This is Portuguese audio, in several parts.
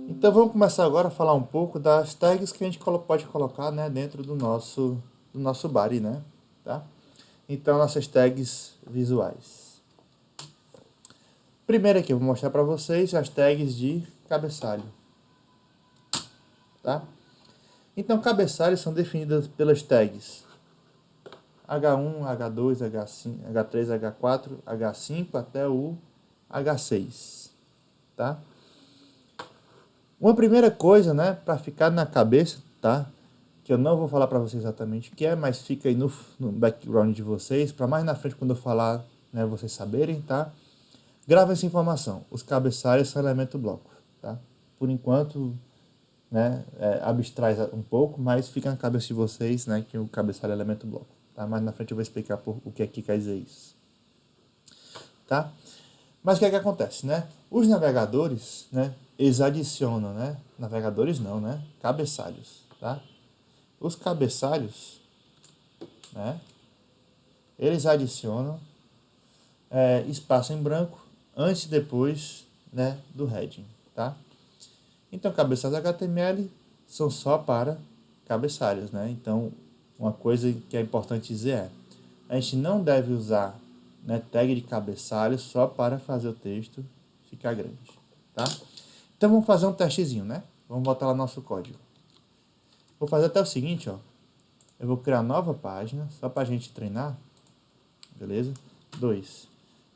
Então vamos começar agora a falar um pouco das tags que a gente pode colocar, né, dentro do nosso body, né? Tá? Então nossas tags visuais. Primeiro aqui eu vou mostrar para vocês as tags de cabeçalho, tá? Então cabeçalhos são definidas pelas tags H1, H2, H5, H3, H4, H5 até o H6, tá? Uma primeira coisa, né, para ficar na cabeça, tá? Que eu não vou falar para vocês exatamente o que é, mas fica aí no background de vocês, para mais na frente quando eu falar, né, vocês saberem, tá? Grava essa informação. Os cabeçalhos são elemento bloco, tá? Por enquanto, né, abstrai um pouco, mas fica na cabeça de vocês, né, que o cabeçalho é elemento bloco, tá? Mais na frente eu vou explicar o que aqui quer dizer isso, tá? Mas o que é que acontece, né? Os navegadores, né, eles adicionam, né? Navegadores não, né? Cabeçalhos, tá? Os cabeçalhos, né? Eles adicionam espaço em branco antes e depois, né, do heading, tá? Então, cabeçalhos HTML são só para cabeçalhos, né? Então, uma coisa que é importante dizer é, a gente não deve usar, né, tag de cabeçalho só para fazer o texto ficar grande, tá? Então, vamos fazer um testezinho, né? Vamos botar lá no nosso código. Vou fazer até o seguinte, ó. Eu vou criar uma nova página, só para a gente treinar, beleza? 2,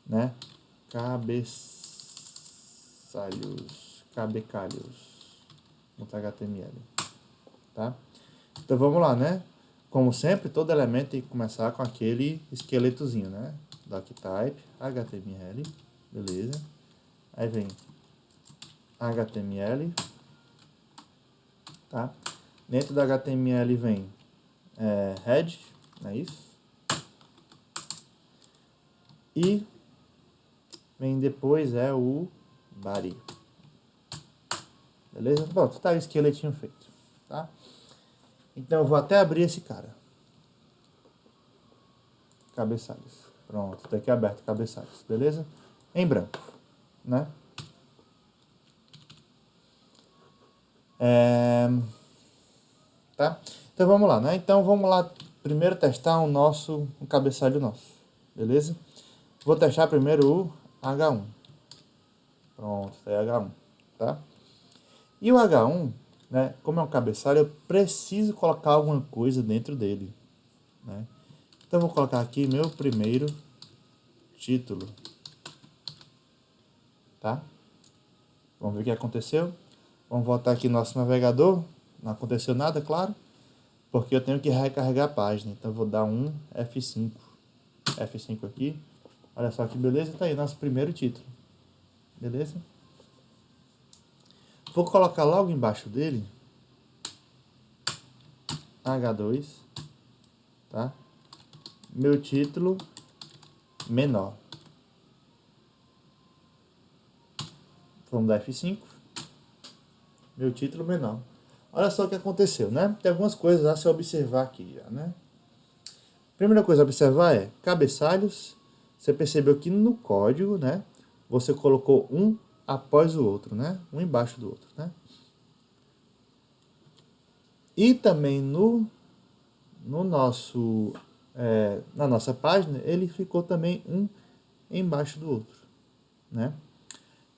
né? cabecalhos.html, tá? Então vamos lá, né? Como sempre, todo elemento tem que começar com aquele esqueletozinho, né? Doctype, HTML, beleza? Aí vem HTML, tá? Dentro do HTML vem head, não é isso? E vem depois o body. Beleza? Pronto, tá o esqueletinho feito, tá? Então eu vou até abrir esse cara. Cabeçalhos. Pronto, tá aqui aberto cabeçalhos, beleza? Em branco, né? Tá? Então vamos lá, né? Então vamos lá primeiro testar um cabeçalho nosso, beleza? Vou testar primeiro o H1. Pronto, tá aí H1, tá? E o H1, né, como é um cabeçalho, eu preciso colocar alguma coisa dentro dele, né? Então eu vou colocar aqui meu primeiro título, tá? Vamos ver o que aconteceu. Vamos voltar aqui no nosso navegador. Não aconteceu nada, claro, porque eu tenho que recarregar a página. Então eu vou dar um F5. F5 aqui. Olha só que beleza, tá aí nosso primeiro título. Beleza? Vou colocar logo embaixo dele H2, tá? Meu título menor. Vamos dar F5. Meu título menor. Olha só o que aconteceu, né? Tem algumas coisas a se observar aqui já, né? Primeira coisa a observar é cabeçalhos. Você percebeu que no código, né? Você colocou um após o outro, né? Um embaixo do outro, né? E também no nosso na nossa página ele ficou também um embaixo do outro, né?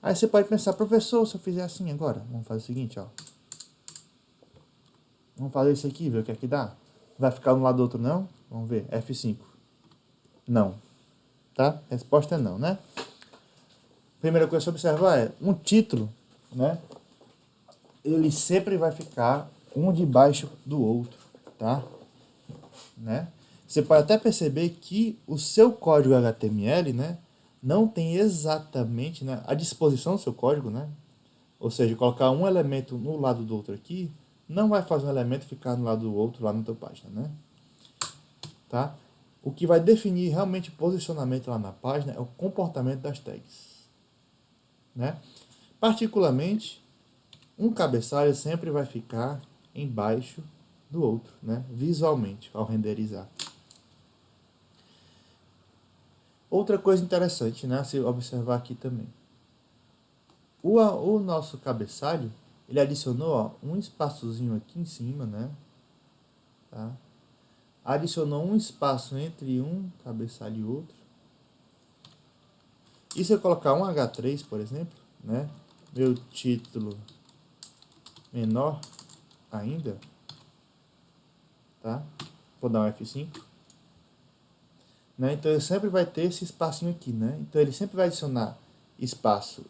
Aí você pode pensar, professor, se eu fizer assim agora, vamos fazer o seguinte, ó. Vamos fazer isso aqui, ver o que é que dá. Vai ficar um lado do outro não? Vamos ver, F5. Não, tá? Resposta é não, né? Primeira coisa a observar é um título, né? Ele sempre vai ficar um debaixo do outro, tá? Né? Você pode até perceber que o seu código HTML, né, não tem exatamente, né, a disposição do seu código, né? Ou seja, colocar um elemento no lado do outro aqui não vai fazer um elemento ficar no lado do outro lá na tua página, né? Tá? O que vai definir realmente o posicionamento lá na página é o comportamento das tags, né? Particularmente, um cabeçalho sempre vai ficar embaixo do outro, né? Visualmente, ao renderizar. Outra coisa interessante, né, se observar aqui também. O nosso cabeçalho, ele adicionou, ó, um espaçozinho aqui em cima, né? Tá? Adicionou um espaço entre um cabeçalho e outro. E se eu colocar um H3, por exemplo, né? Meu título menor ainda, tá? Vou dar um F5. Né? Então ele sempre vai ter esse espacinho aqui, né? Então ele sempre vai adicionar espaço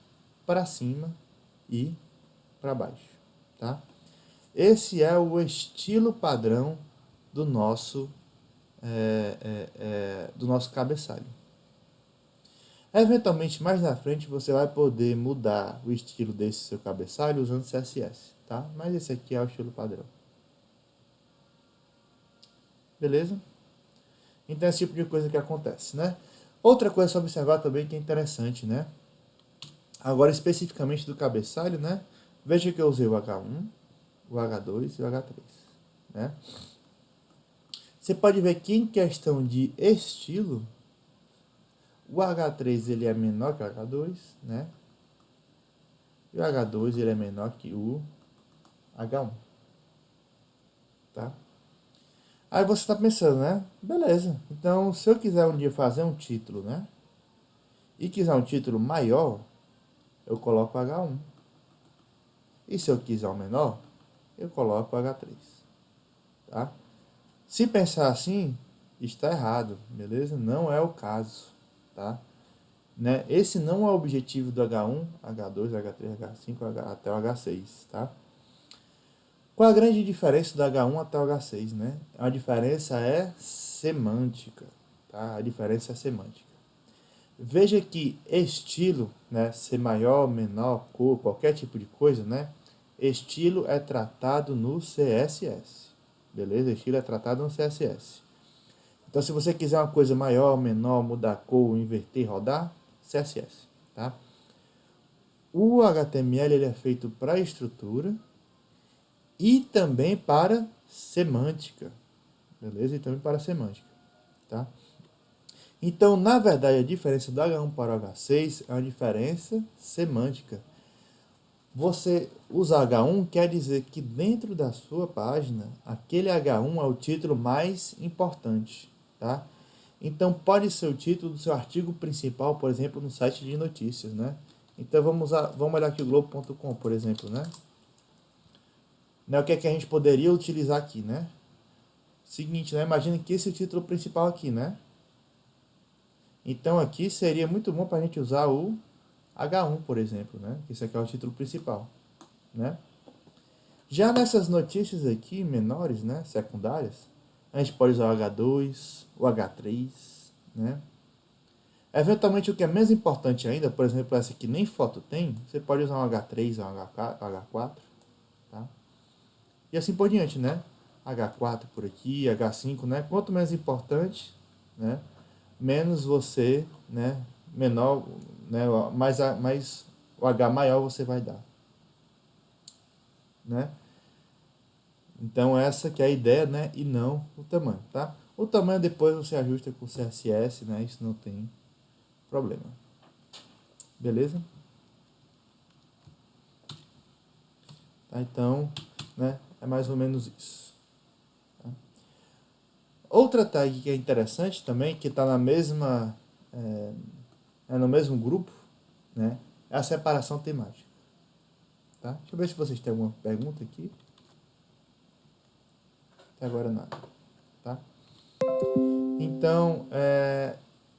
para cima e para baixo, tá? Esse é o estilo padrão do nosso do nosso cabeçalho. Eventualmente, mais na frente, você vai poder mudar o estilo desse seu cabeçalho usando CSS, tá? Mas esse aqui é o estilo padrão. Beleza? Então, esse tipo de coisa que acontece, né? Outra coisa a observar também que é interessante, né? Agora, especificamente do cabeçalho, né? Veja que eu usei o H1, o H2 e o H3, né? Você pode ver que em questão de estilo, o H3 ele é menor que o H2, né? E o H2 ele é menor que o H1, tá? Aí você está pensando, né? Beleza. Então, se eu quiser um dia fazer um título, né? E quiser um título maior, eu coloco o H1. E se eu quiser um menor, eu coloco o H3, tá? Se pensar assim, está errado, beleza? Não é o caso, tá? Né? Esse não é o objetivo do H1, H2, H3, H5, até o H6, tá? Qual a grande diferença do H1 até o H6, né? A diferença é semântica, tá? A diferença é semântica. Veja que estilo, né, ser maior, menor, cor, qualquer tipo de coisa, né? Estilo é tratado no CSS, beleza? Estilo é tratado no CSS. Então, se você quiser uma coisa maior, menor, mudar a cor, inverter, rodar, CSS, tá? O HTML ele é feito para estrutura e também para semântica, beleza? E também para semântica, tá? Então, na verdade, a diferença do H1 para o H6 é uma diferença semântica. Você usar H1 quer dizer que dentro da sua página, aquele H1 é o título mais importante, tá? Então, pode ser o título do seu artigo principal, por exemplo, no site de notícias, né? Então, vamos olhar aqui o Globo.com, por exemplo, né? O que é que a gente poderia utilizar aqui, né? Seguinte, né? Imagina que esse é o título principal aqui, né? Então, aqui seria muito bom para a gente usar o H1, por exemplo, né? Esse aqui é o título principal, né? Já nessas notícias aqui, menores, né? Secundárias, a gente pode usar o H2, o H3, né? Eventualmente, o que é menos importante ainda, por exemplo, essa aqui nem foto tem, você pode usar um H3 ou um H4, tá? E assim por diante, né? H4 por aqui, H5, né? Quanto menos importante, né? Menos você, né? Menor, né? Mais o H maior você vai dar, né? Então essa que é a ideia, né? E não o tamanho, tá? O tamanho depois você ajusta com o CSS, né? Isso não tem problema. Beleza? Tá? Então, né? É mais ou menos isso. Tá? Outra tag que é interessante também, que está na mesma no mesmo grupo, né? É a separação temática. Tá? Deixa eu ver se vocês têm alguma pergunta aqui. Até agora nada. Tá? Então,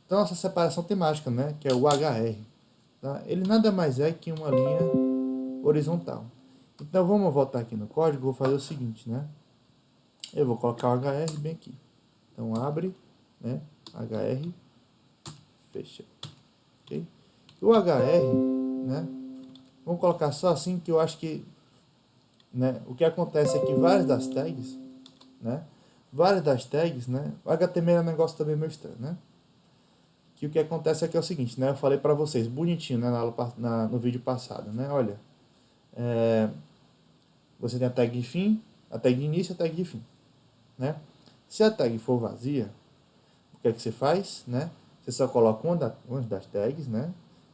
nossa separação temática, né? Que é o HR. Tá? Ele nada mais é que uma linha horizontal. Então, vamos voltar aqui no código. Vou fazer o seguinte, né? Eu vou colocar o HR bem aqui. Então, abre, né? HR, fecha. Ok? O HR, né? Vamos colocar só assim, que eu acho que, né? O que acontece é que várias das tags, né? Várias das tags, né? O HTML é um negócio também meio estranho, né? Que o que acontece aqui é o seguinte, né? Eu falei para vocês, bonitinho, né? No vídeo passado, né? Olha, você tem a tag de fim, a tag de início e a tag de fim, né? Se a tag for vazia, o que é que você faz, né? Você só coloca uma das tags, né?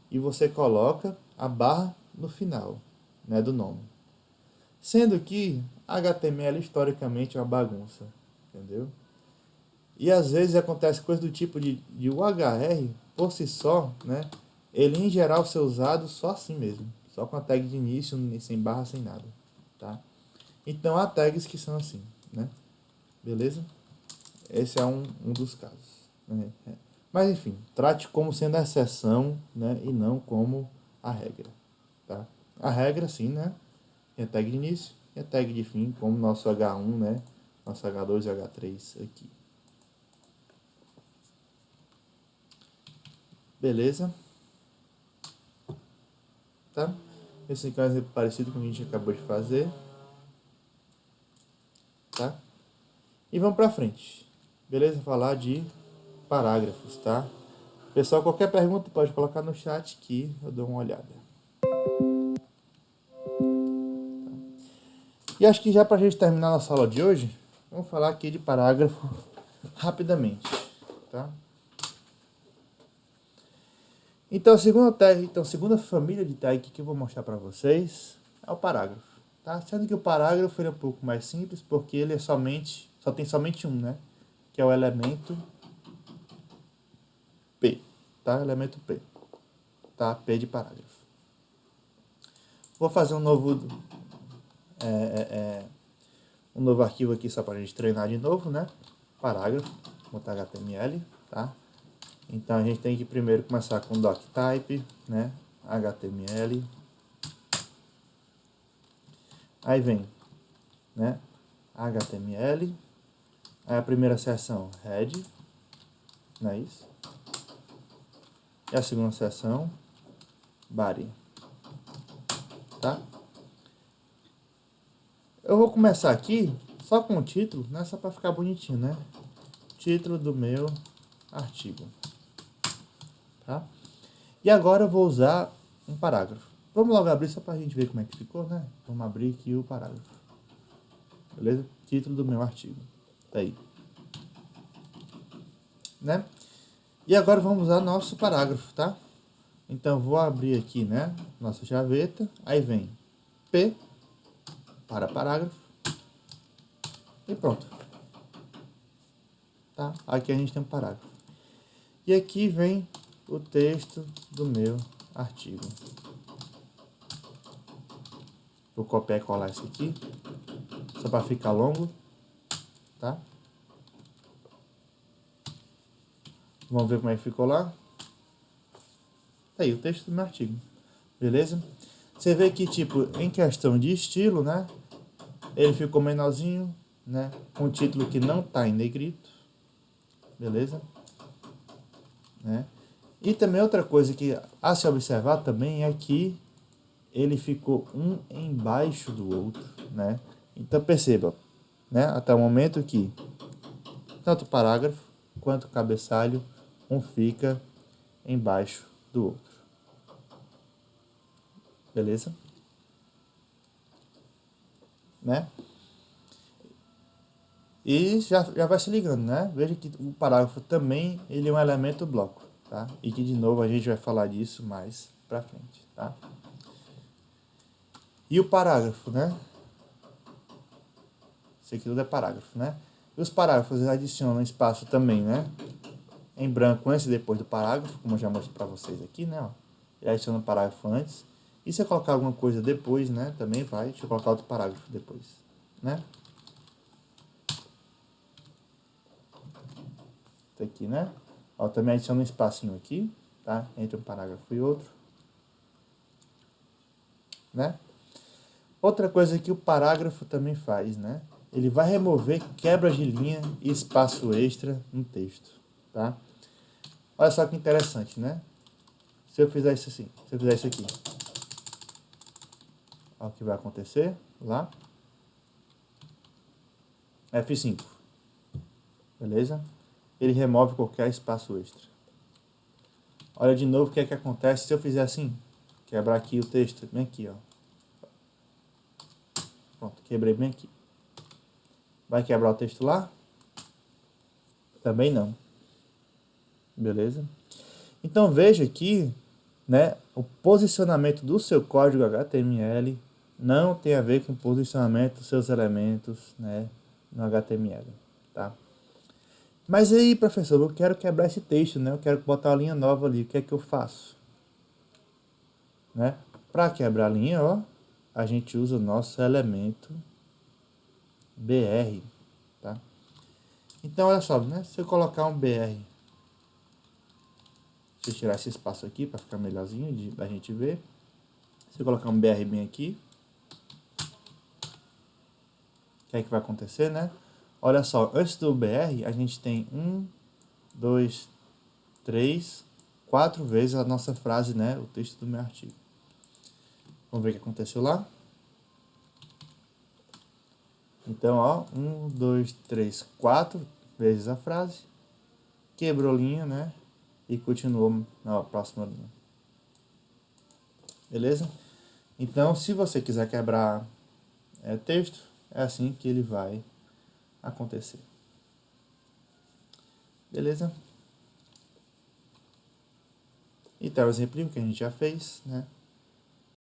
E você coloca a barra no final, né, do nome. Sendo que HTML historicamente é uma bagunça, entendeu? E às vezes acontece coisa do tipo de o HR, por si só, né, ele em geral ser usado só assim mesmo, só com a tag de início, sem barra, sem nada, tá? Então há tags que são assim, né? Beleza? Esse é um dos casos, né? Mas enfim, trate como sendo a exceção, né, e não como a regra, tá? A regra sim, né? Tem a tag de início e a tag de fim, como nosso H1, né? Nosso H2 e H3 aqui. Beleza? Tá? Esse aqui é um exemplo parecido com o que a gente acabou de fazer, tá? E vamos pra frente. Beleza? Falar de parágrafos, tá? Pessoal, qualquer pergunta pode colocar no chat que eu dou uma olhada. E acho que já pra gente terminar nossa aula de hoje, vamos falar aqui de parágrafo rapidamente, tá? Então, a segunda família de tag que eu vou mostrar para vocês é o parágrafo, tá? Sendo que o parágrafo ele é um pouco mais simples, porque ele é só tem somente um, né? Que é o elemento P, tá? Elemento P, tá? P de parágrafo. Vou fazer um novo arquivo aqui só para a gente treinar de novo, né? Parágrafo, botar HTML, tá? Então a gente tem que primeiro começar com doctype, né? HTML. Aí vem, né? HTML. Aí a primeira seção, head, não é isso? E a segunda seção, body, tá? Eu vou começar aqui só com o título, né? Só para ficar bonitinho, né? Título do meu artigo, tá? E agora eu vou usar um parágrafo. Vamos logo abrir só para a gente ver como é que ficou, né? Vamos abrir aqui o parágrafo. Beleza? Título do meu artigo. Tá aí. Né? E agora vamos usar nosso parágrafo, tá? Então vou abrir aqui, né? Nossa gaveta. Aí vem P para parágrafo. E pronto. Tá? Aqui a gente tem um parágrafo. E aqui vem o texto do meu artigo. Vou copiar e colar isso aqui, só para ficar longo, tá? Vamos ver como é que ficou lá. Tá aí o texto do meu artigo, beleza? Você vê que, tipo, em questão de estilo, né? Ele ficou menorzinho, né? Com o título que não tá em negrito, beleza? Né? E também outra coisa que a se observar também é que ele ficou um embaixo do outro, né? Então perceba, né? Até o momento que tanto o parágrafo quanto o cabeçalho um fica embaixo do outro, beleza? Né? E já vai se ligando, né? Veja que o parágrafo também ele é um elemento bloco, tá? E que de novo a gente vai falar disso mais pra frente, tá? E o parágrafo, né? Isso aqui tudo é parágrafo, né? E os parágrafos adicionam espaço também, né? Em branco antes e depois do parágrafo, como eu já mostrei pra vocês aqui, né? Ó. Ele adiciona um parágrafo antes. E se eu colocar alguma coisa depois, né? Também vai. Deixa eu colocar outro parágrafo depois, né? Isso aqui, né? Ó, também adiciona um espacinho aqui, tá? Entre um parágrafo e outro, né? Outra coisa que o parágrafo também faz, né? Ele vai remover quebras de linha e espaço extra no texto, tá? Olha só que interessante, né? Se eu fizer isso assim, se eu fizer isso aqui, olha o que vai acontecer lá. F5, beleza? Ele remove qualquer espaço extra. Olha de novo o que é que acontece se eu fizer assim. Quebrar aqui o texto, bem aqui, ó. Pronto, quebrei bem aqui. Vai quebrar o texto lá? Também não. Beleza? Então veja aqui, né? O posicionamento do seu código HTML não tem a ver com o posicionamento dos seus elementos, né, no HTML, tá? Mas aí, professor, eu quero quebrar esse texto, né? Eu quero botar uma linha nova ali. O que é que eu faço? Né? Para quebrar a linha, ó, a gente usa o nosso elemento BR, tá? Então, olha só, né? Se eu colocar um BR, deixa eu tirar esse espaço aqui para ficar melhorzinho da gente ver. Se eu colocar um BR bem aqui, o que é que vai acontecer, né? Olha só, antes do BR, a gente tem 1, 2, 3, 4 vezes a nossa frase, né? O texto do meu artigo. Vamos ver o que aconteceu lá? Então, ó, 1, 2, 3, 4 vezes a frase. Quebrou linha, né? E continuou na próxima linha. Beleza? Então, se você quiser quebrar texto, é assim que ele vai acontecer. Beleza? Então, o exemplo que a gente já fez, né?